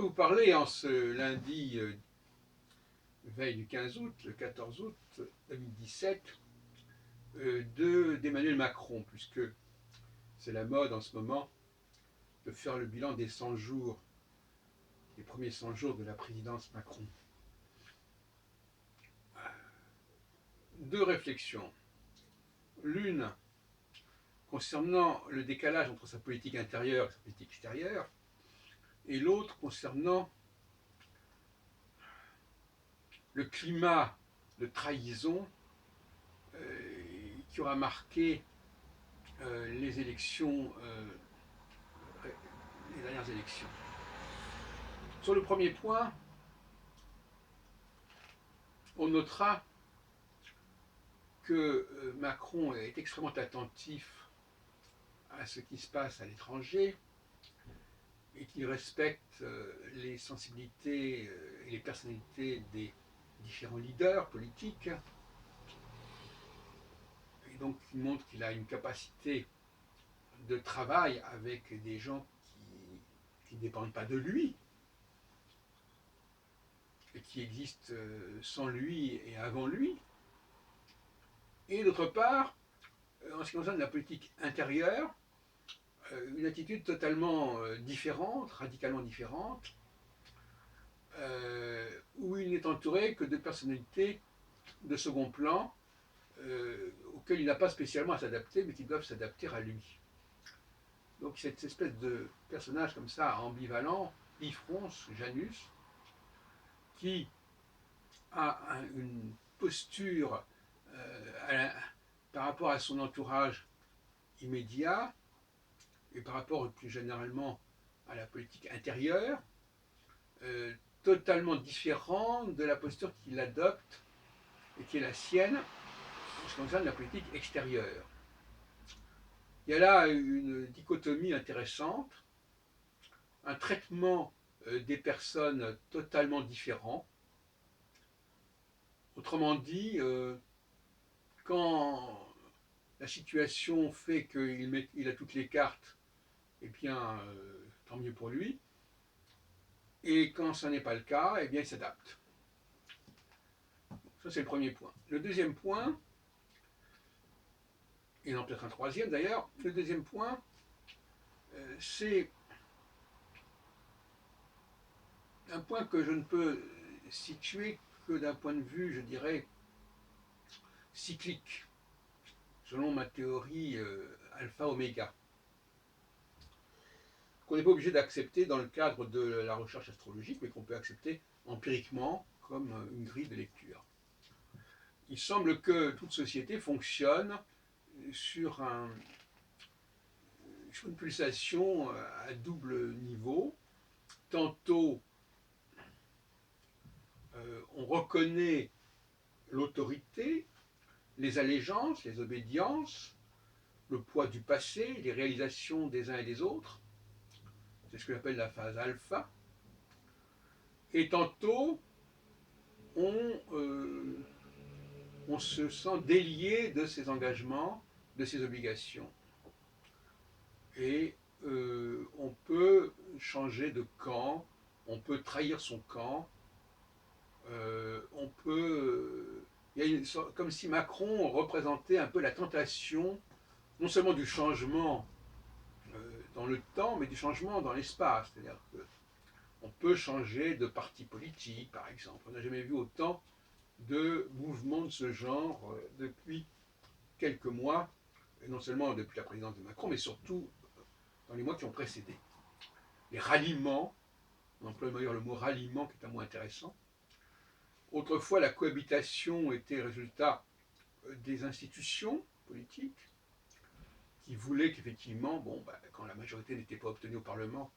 vous parler en ce lundi, veille du 15 août, le 14 août 2017, d'Emmanuel Macron, puisque c'est la mode en ce moment de faire le bilan des 100 jours, les premiers 100 jours de la présidence Macron. Deux réflexions. L'une concernant le décalage entre sa politique intérieure et sa politique extérieure, et l'autre concernant le climat de trahison qui aura marqué les élections, les dernières élections. Sur le premier point, on notera que Macron est extrêmement attentif à ce qui se passe à l'étranger et qu'il respecte les sensibilités et les personnalités des différents leaders politiques. Et donc il montre qu'il a une capacité de travail avec des gens qui ne dépendent pas de lui et qui existent sans lui et avant lui. Et d'autre part, en ce qui concerne la politique intérieure, une attitude totalement différente, radicalement différente, où il n'est entouré que de personnalités de second plan auxquelles il n'a pas spécialement à s'adapter, mais qui doivent s'adapter à lui. Donc cette espèce de personnage comme ça, ambivalent, bifronce, Janus, qui a une posture par rapport à son entourage immédiat et par rapport plus généralement à la politique intérieure, totalement différent de la posture qu'il adopte et qui est la sienne en ce qui concerne la politique extérieure. Il y a là une dichotomie intéressante, un traitement des personnes totalement différent. Autrement dit, quand la situation fait qu'il a toutes les cartes, eh bien, tant mieux pour lui. Et quand ce n'est pas le cas, eh bien, il s'adapte. Ça, c'est le premier point. Le deuxième point, et non peut-être un troisième d'ailleurs, le deuxième point, c'est un point que je ne peux situer que d'un point de vue, je dirais, cyclique, selon ma théorie alpha-oméga, qu'on n'est pas obligé d'accepter dans le cadre de la recherche astrologique, mais qu'on peut accepter empiriquement comme une grille de lecture. Il semble que toute société fonctionne sur une pulsation à double niveau. Tantôt, on reconnaît l'autorité, les allégeances, les obédiences, le poids du passé, les réalisations des uns et des autres. C'est ce que j'appelle la phase alpha. Et tantôt, on se sent délié de ses engagements, de ses obligations. Et on peut changer de camp, on peut trahir son camp, on peut... comme si Macron représentait un peu la tentation, non seulement du changement dans le temps, mais du changement dans l'espace. C'est-à-dire qu'on peut changer de parti politique, par exemple. On n'a jamais vu autant de mouvements de ce genre depuis quelques mois, et non seulement depuis la présidence de Macron, mais surtout dans les mois qui ont précédé. Les ralliements, on emploie d'ailleurs le mot ralliement qui est un mot intéressant. Autrefois, la cohabitation était le résultat des institutions politiques qui voulaient qu'effectivement, quand la majorité n'était pas obtenue au Parlement,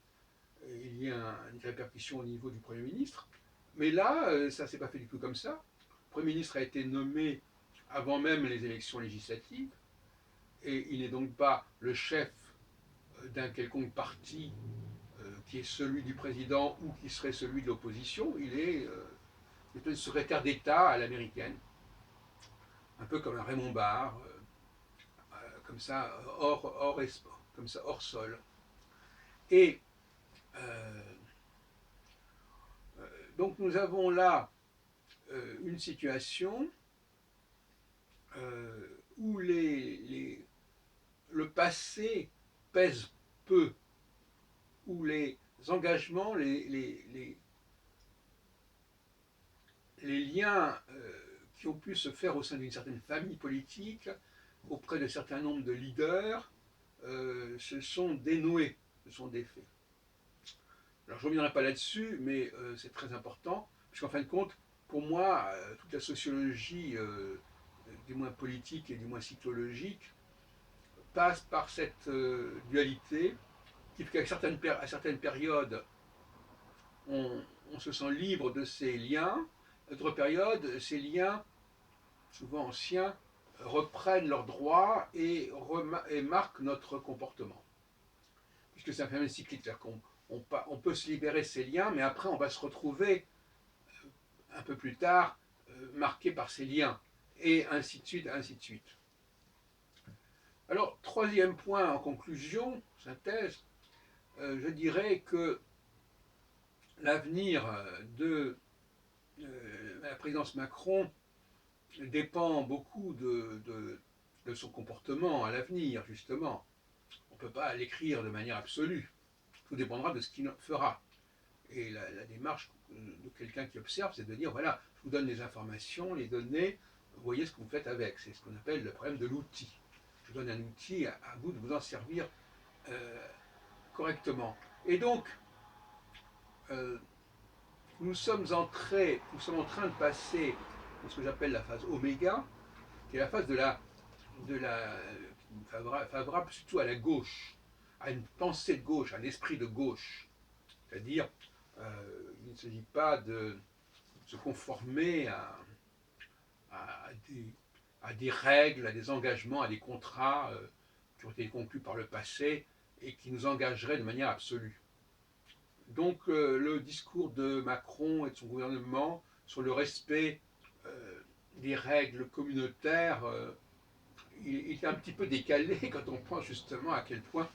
il y ait une répercussion au niveau du Premier ministre. Mais là, ça ne s'est pas fait du tout comme ça. Le Premier ministre a été nommé avant même les élections législatives, et il n'est donc pas le chef d'un quelconque parti qui est celui du président ou qui serait celui de l'opposition. Il est le secrétaire d'État à l'américaine, un peu comme un Raymond Barre, comme ça, hors sol. Et Donc nous avons là une situation où le passé pèse peu, où les engagements, les liens qui ont pu se faire au sein d'une certaine famille politique, auprès de certains nombres de leaders, se sont dénoués, se sont défaits. Alors je ne reviendrai pas là-dessus, mais c'est très important, puisqu'en fin de compte, pour moi, toute la sociologie, du moins politique et du moins psychologique, passe par cette dualité qui fait qu'à certaines périodes, on, on se sent libre de ces liens, à d'autres périodes, ces liens, souvent anciens, reprennent leurs droits et marquent notre comportement. Puisque c'est un phénomène cyclique, c'est-à-dire qu'on peut se libérer de ces liens, mais après on va se retrouver un peu plus tard marqué par ces liens, et ainsi de suite, ainsi de suite. Alors, troisième point en conclusion, synthèse, je dirais que l'avenir de la présidence Macron dépend beaucoup de son comportement à l'avenir, justement. On ne peut pas l'écrire de manière absolue. Tout dépendra de ce qu'il fera. Et la démarche de quelqu'un qui observe, c'est de dire, voilà, je vous donne les informations, les données, vous voyez ce que vous faites avec. C'est ce qu'on appelle le problème de l'outil. Je vous donne un outil, à vous de vous en servir correctement. Et donc, euh, nous sommes en train de passer dans ce que j'appelle la phase oméga, qui est la phase favorable surtout à la gauche, à une pensée de gauche, à un esprit de gauche. C'est-à-dire, il ne s'agit pas de se conformer à, des, à des règles, à des engagements, à des contrats qui ont été conclus par le passé et qui nous engageraient de manière absolue. Donc le discours de Macron et de son gouvernement sur le respect des règles communautaires, il est un petit peu décalé quand on pense justement à quel point,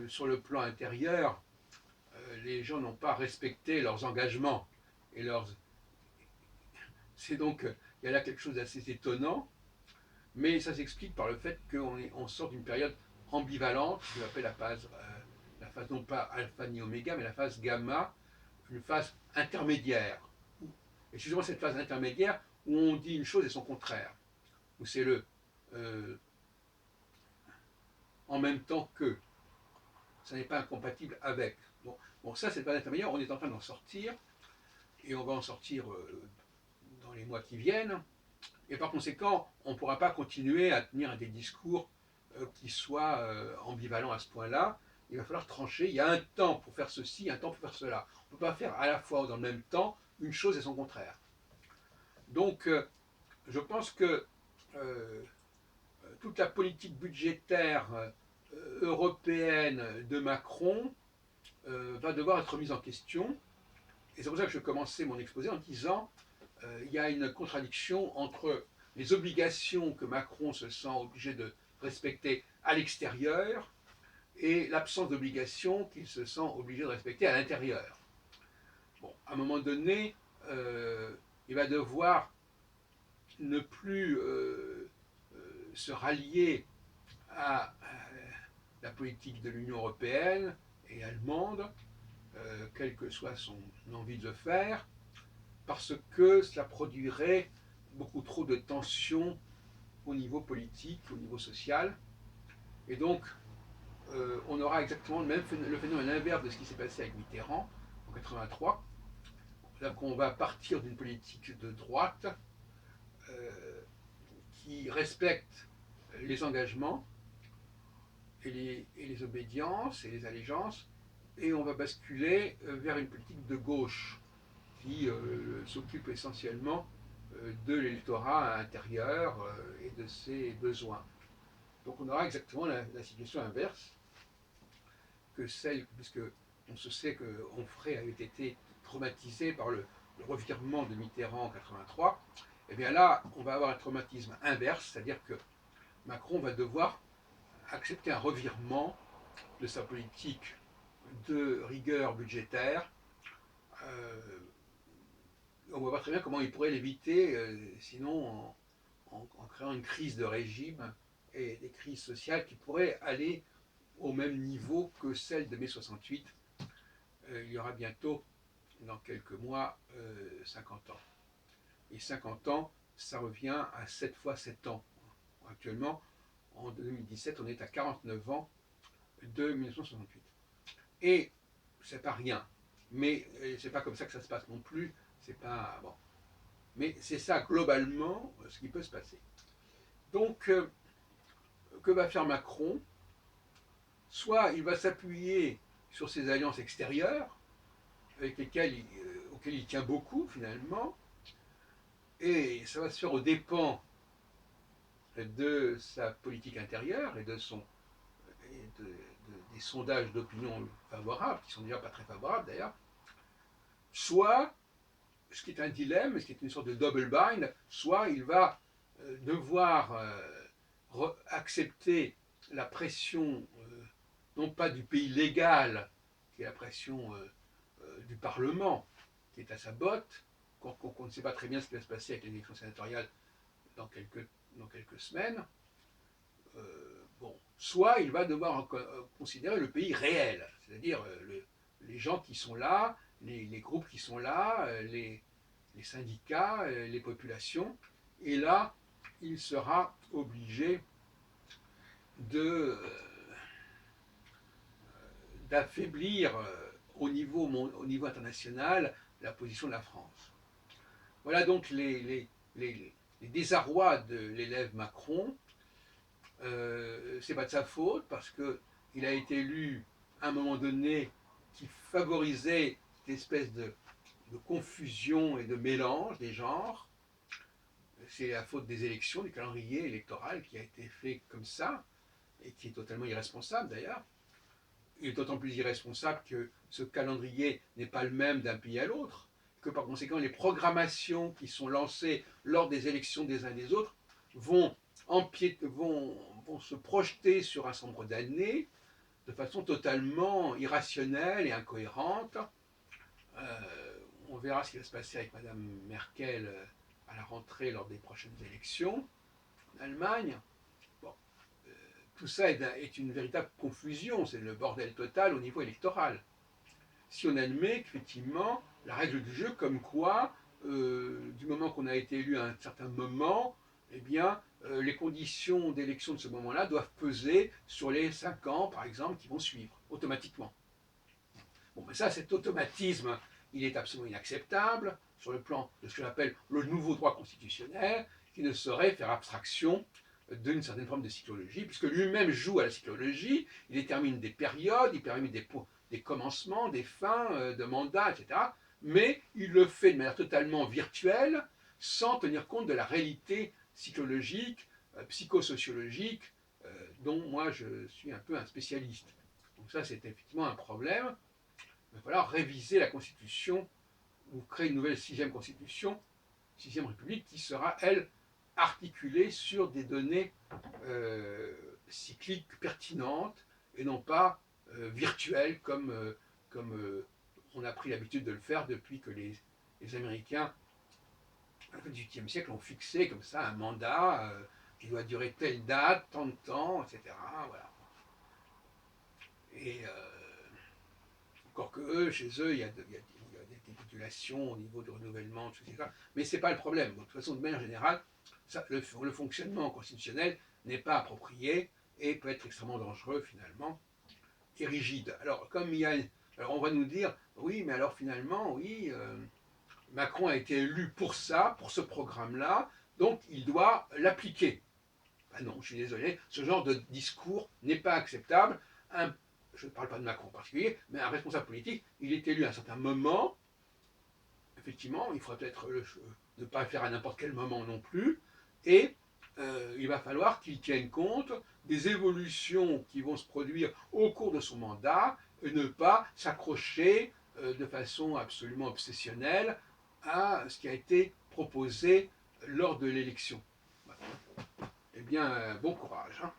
sur le plan intérieur, les gens n'ont pas respecté leurs engagements. Et c'est donc, il y a là quelque chose d'assez étonnant, mais ça s'explique par le fait qu'on sort d'une période ambivalente, je l'appelle la phase non pas alpha ni oméga, mais la phase gamma, une phase intermédiaire. Et c'est justement cette phase intermédiaire où on dit une chose et son contraire, où c'est le en même temps que, ça n'est pas incompatible avec. Bon, ça c'est le phase intermédiaire, on est en train d'en sortir, et on va en sortir dans les mois qui viennent, et par conséquent, on ne pourra pas continuer à tenir des discours qui soient ambivalents à ce point-là. Il va falloir trancher. Il y a un temps pour faire ceci, un temps pour faire cela. On ne peut pas faire à la fois dans le même temps une chose et son contraire. Donc, je pense que toute la politique budgétaire européenne de Macron va devoir être remise en question. Et c'est pour ça que je commençais mon exposé en disant il y a une contradiction entre les obligations que Macron se sent obligé de respecter à l'extérieur et l'absence d'obligations qu'il se sent obligé de respecter à l'intérieur. Bon, à un moment donné, il va devoir ne plus se rallier à la politique de l'Union européenne et allemande, quelle que soit son envie de le faire, parce que cela produirait beaucoup trop de tensions au niveau politique, au niveau social. Et donc, on aura exactement le phénomène inverse de ce qui s'est passé avec Mitterrand en 83. C'est-à-dire qu'on va partir d'une politique de droite qui respecte les engagements et les obédiences et les allégeances, et on va basculer vers une politique de gauche qui s'occupe essentiellement de l'électorat intérieur et de ses besoins. Donc on aura exactement la situation inverse que celle, puisque on se sait que Onfray avait été traumatisé par le revirement de Mitterrand en 83, et bien là, on va avoir un traumatisme inverse, c'est-à-dire que Macron va devoir accepter un revirement de sa politique de rigueur budgétaire, on voit pas très bien comment il pourrait l'éviter, sinon en créant une crise de régime et des crises sociales qui pourraient aller au même niveau que celle de mai 68. Il y aura bientôt, dans quelques mois, 50 ans. Et 50 ans, ça revient à 7 fois 7 ans. Actuellement, en 2017, on est à 49 ans de 1968. Et c'est pas rien. Mais c'est pas comme ça que ça se passe non plus. C'est pas bon. Mais c'est ça globalement ce qui peut se passer. Donc, que va faire Macron? Soit il va s'appuyer sur ses alliances extérieures, avec auxquelles il tient beaucoup finalement, et ça va se faire aux dépens de sa politique intérieure et des sondages d'opinion favorables, qui sont déjà pas très favorables d'ailleurs, soit, ce qui est un dilemme, ce qui est une sorte de double bind, soit il va devoir accepter la pression, non pas du pays légal, qui est la pression du Parlement, qui est à sa botte, qu'on ne sait pas très bien ce qui va se passer avec l'élection sénatoriale dans quelques semaines, bon, soit il va devoir considérer le pays réel, c'est-à-dire les gens qui sont là, les groupes qui sont là, les syndicats, les populations, et là, il sera obligé d'affaiblir au niveau international la position de la France. Voilà donc les désarrois de l'élève Macron. C'est pas de sa faute parce qu'il a été élu à un moment donné qui favorisait cette espèce de confusion et de mélange des genres. C'est la faute des élections, du calendrier électoral qui a été fait comme ça et qui est totalement irresponsable d'ailleurs. Il est d'autant plus irresponsable que ce calendrier n'est pas le même d'un pays à l'autre, que par conséquent les programmations qui sont lancées lors des élections des uns et des autres vont se projeter sur un certain nombre d'années de façon totalement irrationnelle et incohérente. On verra ce qui va se passer avec Mme Merkel à la rentrée lors des prochaines élections en Allemagne. Bon, tout ça est une véritable confusion, c'est le bordel total au niveau électoral. Si on admet qu'effectivement, la règle du jeu, comme quoi, du moment qu'on a été élu à un certain moment, eh bien, les conditions d'élection de ce moment-là doivent peser sur les 5 ans, par exemple, qui vont suivre, automatiquement. Bon, mais ça, cet automatisme, il est absolument inacceptable sur le plan de ce que j'appelle le nouveau droit constitutionnel, qui ne saurait faire abstraction d'une certaine forme de cyclologie, puisque lui-même joue à la cyclologie, il détermine des périodes, il détermine des commencements, des fins de mandat, etc. Mais il le fait de manière totalement virtuelle, sans tenir compte de la réalité psychologique, psychosociologique, dont moi je suis un peu un spécialiste. Donc ça, c'est effectivement un problème. Il va falloir réviser la Constitution ou créer une nouvelle sixième Constitution, sixième République, qui sera, elle, articulée sur des données cycliques pertinentes et non pas virtuelles comme on a pris l'habitude de le faire depuis que les Américains, à la fin du XVIIIe siècle, ont fixé comme ça un mandat qui doit durer telle date, tant de temps, etc. Voilà. Et encore que eux, chez eux, il y a des populations au niveau du renouvellement, etc. Mais ce n'est pas le problème. Bon, de toute façon, de manière générale, le fonctionnement constitutionnel n'est pas approprié et peut être extrêmement dangereux finalement et rigide. Alors, alors on va nous dire, oui, mais alors finalement, oui, Macron a été élu pour ça, pour ce programme-là, donc il doit l'appliquer. Ben non, je suis désolé, ce genre de discours n'est pas acceptable. Je ne parle pas de Macron en particulier, mais un responsable politique, il est élu à un certain moment. Effectivement, il faudrait peut-être ne pas le faire à n'importe quel moment non plus, et il va falloir qu'il tienne compte des évolutions qui vont se produire au cours de son mandat, et ne pas s'accrocher de façon absolument obsessionnelle à ce qui a été proposé lors de l'élection. Eh bien, bon courage. Hein.